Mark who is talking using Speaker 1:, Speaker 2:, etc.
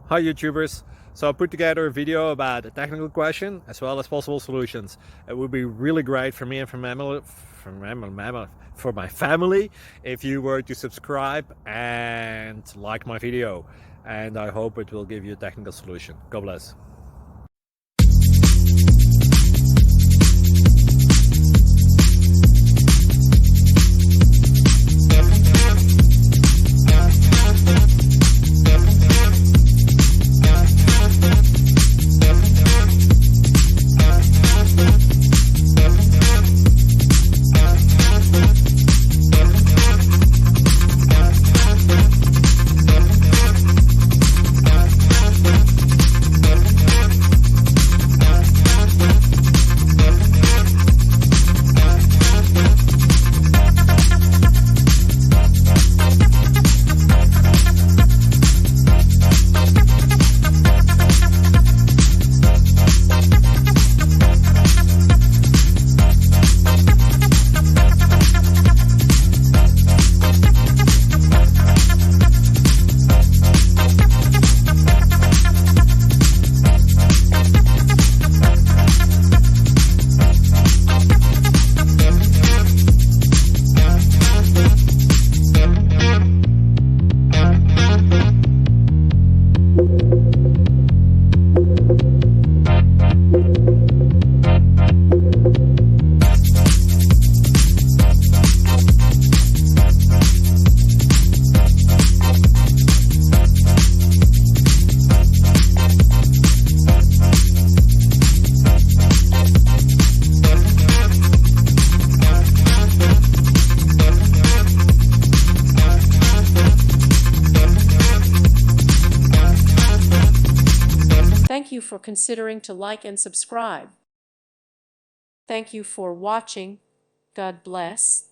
Speaker 1: Hi YouTubers! So I put together a video about a technical question as well as possible solutions. It would be really great for me and for my family if you were to subscribe and like my video, and I hope it will give you a technical solution. God bless.
Speaker 2: Thank you for considering to like and subscribe. Thank you for watching. God bless.